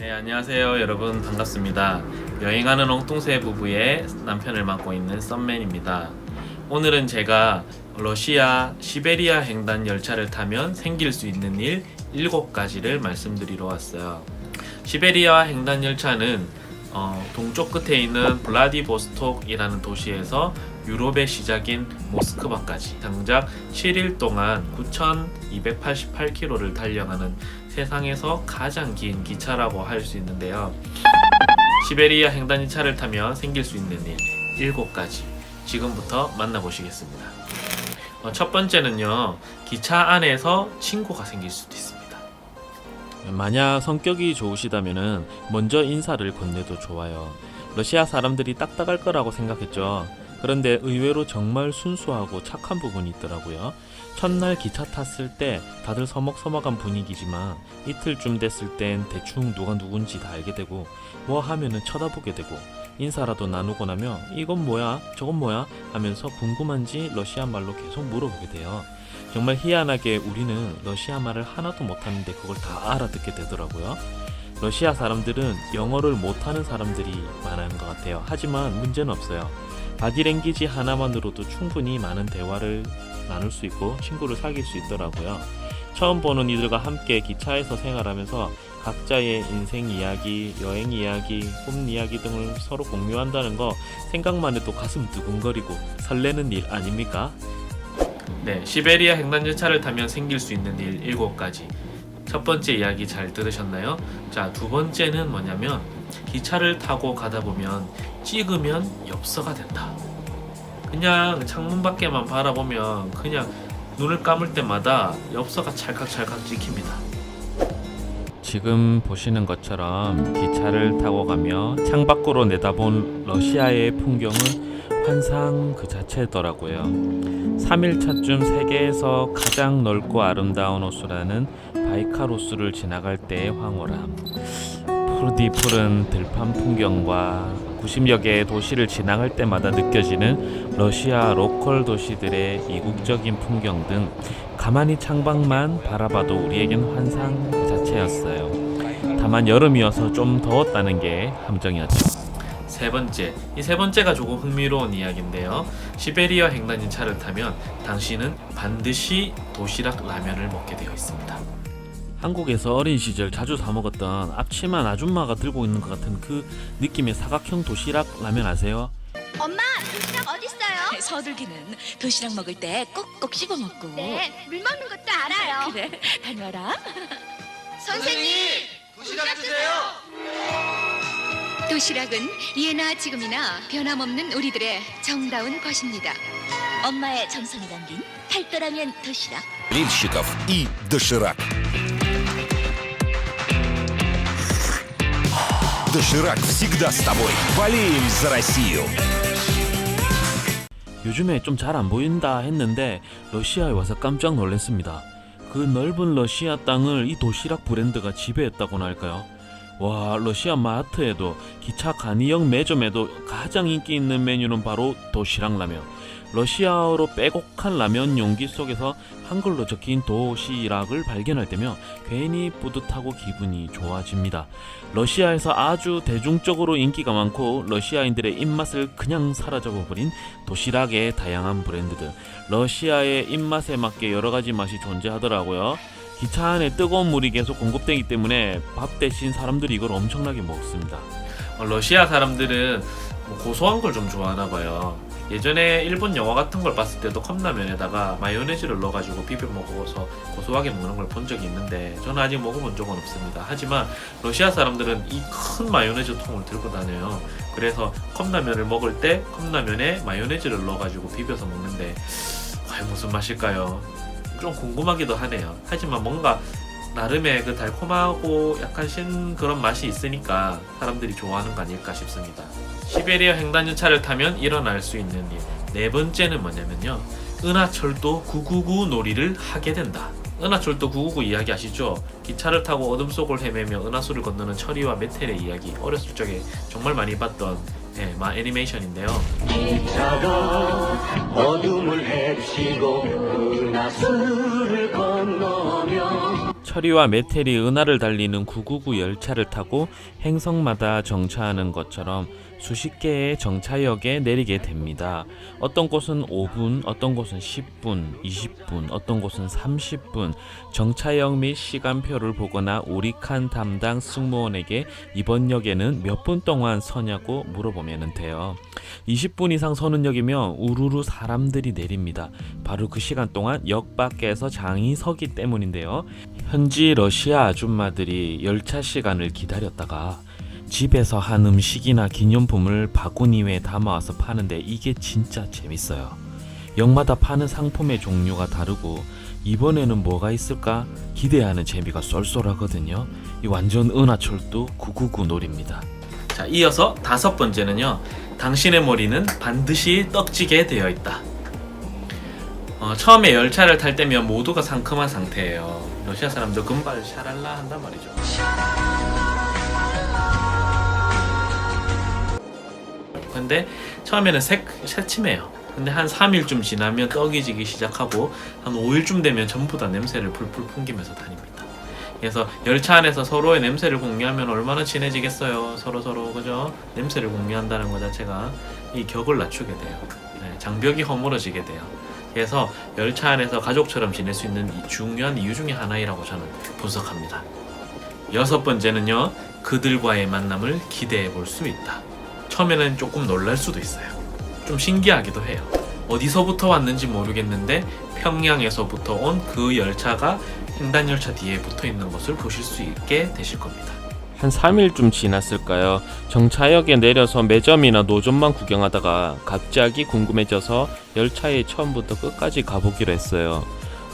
네, 안녕하세요. 여러분 반갑습니다. 여행하는 엉뚱새 부부의 남편을 맡고 있는 썸맨입니다. 오늘은 제가 러시아 시베리아 횡단 열차를 타면 생길 수 있는 일 7가지를 말씀드리러 왔어요. 시베리아 횡단 열차는 동쪽 끝에 있는 블라디보스톡이라는 도시에서 유럽의 시작인 모스크바까지 장작 7일 동안 9,288km를 달려가는 세상에서 가장 긴 기차라고 할 수 있는데요. 시베리아 횡단열차를 타면 생길 수 있는 일 7가지 지금부터 만나보시겠습니다. 첫 번째는요, 기차 안에서 친구가 생길 수도 있습니다. 만약 성격이 좋으시다면 먼저 인사를 건네도 좋아요. 러시아 사람들이 딱딱할 거라고 생각했죠. 그런데 의외로 정말 순수하고 착한 부분이 있더라고요. 첫날 기차 탔을 때 다들 서먹서먹한 분위기지만 이틀쯤 됐을 땐 대충 누가 누군지 다 알게 되고 뭐 하면은 쳐다보게 되고 인사라도 나누고 나면 이건 뭐야 저건 뭐야 하면서 궁금한지 러시아 말로 계속 물어보게 돼요. 정말 희한하게 우리는 러시아 말을 하나도 못하는데 그걸 다 알아듣게 되더라고요. 러시아 사람들은 영어를 못하는 사람들이 많은 것 같아요. 하지만 문제는 없어요. 바디랭귀지 하나만으로도 충분히 많은 대화를 나눌 수 있고 친구를 사귈 수 있더라고요. 처음 보는 이들과 함께 기차에서 생활하면서 각자의 인생 이야기, 여행 이야기, 꿈 이야기 등을 서로 공유한다는 거 생각만 해도 가슴 두근거리고 설레는 일 아닙니까? 네, 시베리아 횡단열차를 타면 생길 수 있는 일 7가지. 첫 번째 이야기 잘 들으셨나요? 자, 두 번째는 뭐냐면 기차를 타고 가다 보면 찍으면 엽서가 된다. 그냥 창문 밖에만 바라보면 그냥 눈을 감을 때마다 엽서가 찰칵찰칵 찍힙니다. 지금 보시는 것처럼 기차를 타고 가며 창밖으로 내다본 러시아의 풍경은 환상 그 자체더라고요. 3일차쯤 세계에서 가장 넓고 아름다운 호수라는 바이칼호수를 지나갈 때의 황홀함, 푸르디 푸른 들판 풍경과 90여 개의 도시를 지나갈 때마다 느껴지는 러시아 로컬 도시들의 이국적인 풍경 등 가만히 창밖만 바라봐도 우리에겐 환상 그 자체였어요. 다만 여름이어서 좀 더웠다는 게 함정이었죠. 세 번째, 이 세 번째가 조금 흥미로운 이야기인데요. 시베리아 횡단열차를 타면 당신은 반드시 도시락 라면을 먹게 되어 있습니다. 한국에서 어린 시절 자주 사 먹었던 앞치만 아줌마가 들고 있는 것 같은 그 느낌의 사각형 도시락 라면 아세요? 엄마, 도시락 어딨어요? 서둘기는 도시락 먹을 때 꼭꼭 씹어 먹고. 네, 물 먹는 것도 알아요. 그래, 다녀와라. 선생님, 도시락 주세요. 도시락은 예나 지금이나 변함없는 우리들의 정다운 것입니다. 엄마의 정성이 담긴 탈도라면 도시락. Лильщиков и доширак. Доширак всегда с тобой. Болеем за Россию. 요즘에 좀 잘 안 보인다 했는데 러시아에 와서 깜짝 놀랐습니다. 그 넓은 러시아 땅을 이 도시락 브랜드가 지배했다고나 할까요? 와, 러시아 마트에도 기차 간이역 매점에도 가장 인기 있는 메뉴는 바로 도시락 라면. 러시아어로 빼곡한 라면 용기 속에서 한글로 적힌 도시락을 발견할 때면 괜히 뿌듯하고 기분이 좋아집니다. 러시아에서 아주 대중적으로 인기가 많고 러시아인들의 입맛을 그냥 사로잡아버린 도시락의 다양한 브랜드들. 러시아의 입맛에 맞게 여러가지 맛이 존재하더라고요. 기차 안에 뜨거운 물이 계속 공급되기 때문에 밥 대신 사람들이 이걸 엄청나게 먹습니다. 러시아 사람들은 고소한 걸 좀 좋아하나 봐요. 예전에 일본 영화 같은 걸 봤을 때도 컵라면에다가 마요네즈를 넣어가지고 비벼 먹어서 고소하게 먹는 걸 본 적이 있는데 저는 아직 먹어본 적은 없습니다. 하지만 러시아 사람들은 이 큰 마요네즈 통을 들고 다녀요. 그래서 컵라면을 먹을 때 컵라면에 마요네즈를 넣어가지고 비벼서 먹는데 과연 무슨 맛일까요? 좀 궁금하기도 하네요. 하지만 뭔가 나름의 그 달콤하고 약간 신 그런 맛이 있으니까 사람들이 좋아하는 거 아닐까 싶습니다. 시베리아 횡단열차를 타면 일어날 수 있는 일. 네 번째는 뭐냐면요, 은하철도 999 놀이를 하게 된다. 은하철도 999 이야기 아시죠? 기차를 타고 어둠 속을 헤매며 은하수를 건너는 철이와 메텔의 이야기. 어렸을 적에 정말 많이 봤던 애니메이션인데요. 기차가 어둠을 헤치고 은하수를 건너며 철이와 메텔이 은하를 달리는 999 열차를 타고 행성마다 정차하는 것처럼 수십 개의 정차역에 내리게 됩니다. 어떤 곳은 5분, 어떤 곳은 10분, 20분, 어떤 곳은 30분. 정차역 및 시간표를 보거나 우리 칸 담당 승무원에게 이번 역에는 몇 분 동안 서냐고 물어보면 돼요. 20분 이상 서는 역이면 우르르 사람들이 내립니다. 바로 그 시간 동안 역 밖에서 장이 서기 때문인데요. 현지 러시아 아줌마들이 열차 시간을 기다렸다가 집에서 한 음식이나 기념품을 바구니에 담아와서 파는데 이게 진짜 재밌어요. 역마다 파는 상품의 종류가 다르고 이번에는 뭐가 있을까 기대하는 재미가 쏠쏠하거든요. 이 완전 은하철도 999 놀입니다. 자, 이어서 5번째는요. 당신의 머리는 반드시 떡지게 되어 있다. 처음에 열차를 탈 때면 모두가 상큼한 상태예요. 러시아 사람들 금발 샤랄라 한단 말이죠. 근데 처음에는 새침해요. 근데 한 3일쯤 지나면 떡이 지기 시작하고 한 5일쯤 되면 전부 다 냄새를 풀풀 풍기면서 다닙니다. 그래서 열차 안에서 서로의 냄새를 공유하면 얼마나 친해지겠어요. 서로 그죠? 냄새를 공유한다는 것 자체가 이 격을 낮추게 돼요. 네, 장벽이 허물어지게 돼요. 그래서 열차 안에서 가족처럼 지낼 수 있는 중요한 이유 중에 하나이라고 저는 분석합니다. 6번째는요. 그들과의 만남을 기대해 볼 수 있다. 처음에는 조금 놀랄 수도 있어요. 좀 신기하기도 해요. 어디서부터 왔는지 모르겠는데 평양에서부터 온 그 열차가 횡단열차 뒤에 붙어있는 것을 보실 수 있게 되실 겁니다. 한 3일쯤 지났을까요? 정차역에 내려서 매점이나 노점만 구경하다가 갑자기 궁금해져서 열차에 처음부터 끝까지 가보기로 했어요.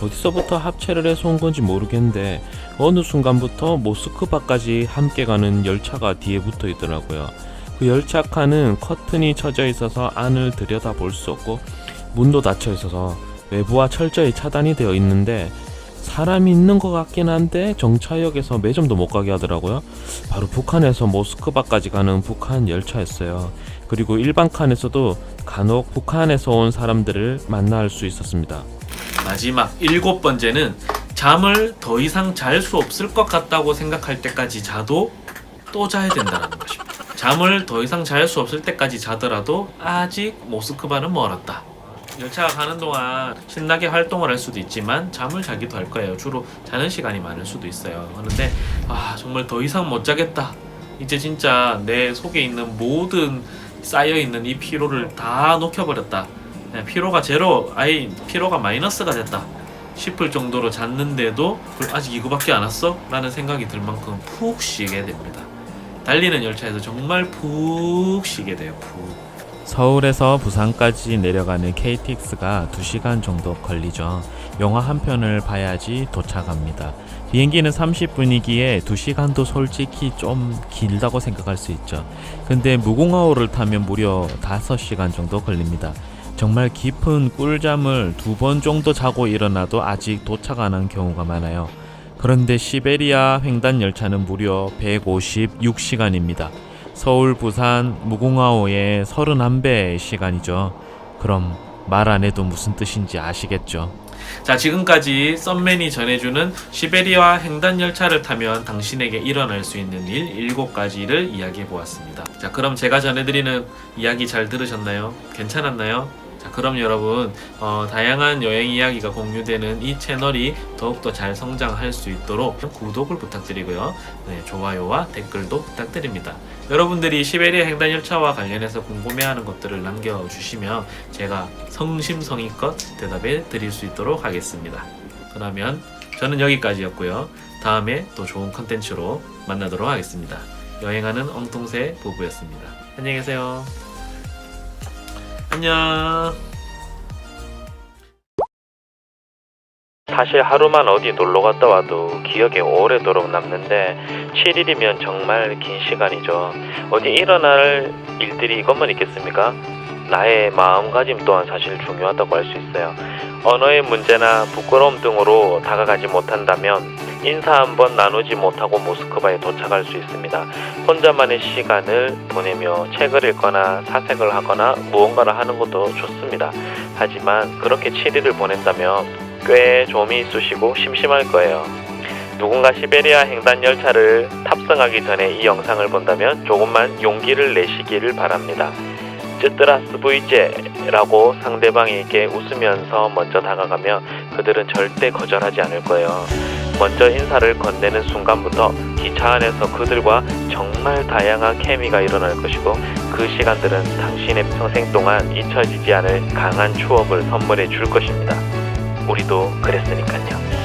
어디서부터 합체를 해서 온 건지 모르겠는데 어느 순간부터 모스크바까지 함께 가는 열차가 뒤에 붙어 있더라고요. 그 열차 칸은 커튼이 쳐져 있어서 안을 들여다볼 수 없고 문도 닫혀 있어서 외부와 철저히 차단이 되어 있는데 사람이 있는 것 같긴 한데 정차역에서 매점도 못 가게 하더라고요. 바로 북한에서 모스크바까지 가는 북한 열차였어요. 그리고 일반 칸에서도 간혹 북한에서 온 사람들을 만날 수 있었습니다. 마지막 7번째는 잠을 더 이상 잘 수 없을 것 같다고 생각할 때까지 자도 또 자야 된다는 것입니다. 잠을 더 이상 잘 수 없을 때까지 자더라도 아직 모스크바는 멀었다. 열차가 가는 동안 신나게 활동을 할 수도 있지만 잠을 자기도 할 거예요. 주로 자는 시간이 많을 수도 있어요. 그런데 정말 더 이상 못 자겠다. 이제 진짜 내 속에 있는 모든 쌓여있는 이 피로를 다 녹여버렸다. 피로가 제로, 피로가 마이너스가 됐다 싶을 정도로 잤는데도 아직 이거밖에 안 왔어? 라는 생각이 들 만큼 푹 쉬게 됩니다. 달리는 열차에서 정말 푹 쉬게 돼요. 푹. 서울에서 부산까지 내려가는 KTX가 2시간 정도 걸리죠. 영화 한 편을 봐야지 도착합니다. 비행기는 30분이기에 2시간도 솔직히 좀 길다고 생각할 수 있죠. 근데 무궁화호를 타면 무려 5시간 정도 걸립니다. 정말 깊은 꿀잠을 2번 정도 자고 일어나도 아직 도착 안 한 경우가 많아요. 그런데 시베리아 횡단 열차는 무려 156시간입니다. 서울, 부산, 무궁화호의 31배의 시간이죠. 그럼 말 안 해도 무슨 뜻인지 아시겠죠? 자, 지금까지 썸맨이 전해주는 시베리아 횡단열차를 타면 당신에게 일어날 수 있는 일 7가지를 이야기해 보았습니다. 자, 그럼 제가 전해드리는 이야기 잘 들으셨나요? 괜찮았나요? 자, 그럼 여러분 다양한 여행 이야기가 공유되는 이 채널이 더욱더 잘 성장할 수 있도록 구독을 부탁드리고요. 네, 좋아요와 댓글도 부탁드립니다. 여러분들이 시베리아 횡단열차와 관련해서 궁금해하는 것들을 남겨주시면 제가 성심성의껏 대답해 드릴 수 있도록 하겠습니다. 그러면 저는 여기까지였고요. 다음에 또 좋은 컨텐츠로 만나도록 하겠습니다. 여행하는 엉뚱새 부부였습니다. 안녕히 계세요. 안녕. 사실 하루만 어디 놀러 갔다 와도 기억에 오래도록 남는데 7일이면 정말 긴 시간이죠. 어디 일어날 일들이 이것만 있겠습니까? 나의 마음가짐 또한 사실 중요하다고 할 수 있어요. 언어의 문제나 부끄러움 등으로 다가가지 못한다면 인사 한번 나누지 못하고 모스크바에 도착할 수 있습니다. 혼자만의 시간을 보내며 책을 읽거나 사색을 하거나 무언가를 하는 것도 좋습니다. 하지만 그렇게 7일을 보낸다면 꽤 좀이 쑤시고 심심할 거예요. 누군가 시베리아 횡단 열차를 탑승하기 전에 이 영상을 본다면 조금만 용기를 내시기를 바랍니다. 쯔뜨라스부이제라고 상대방에게 웃으면서 먼저 다가가며 그들은 절대 거절하지 않을 거예요. 먼저 인사를 건네는 순간부터 기차 안에서 그들과 정말 다양한 케미가 일어날 것이고 그 시간들은 당신의 평생 동안 잊혀지지 않을 강한 추억을 선물해 줄 것입니다. 우리도 그랬으니까요.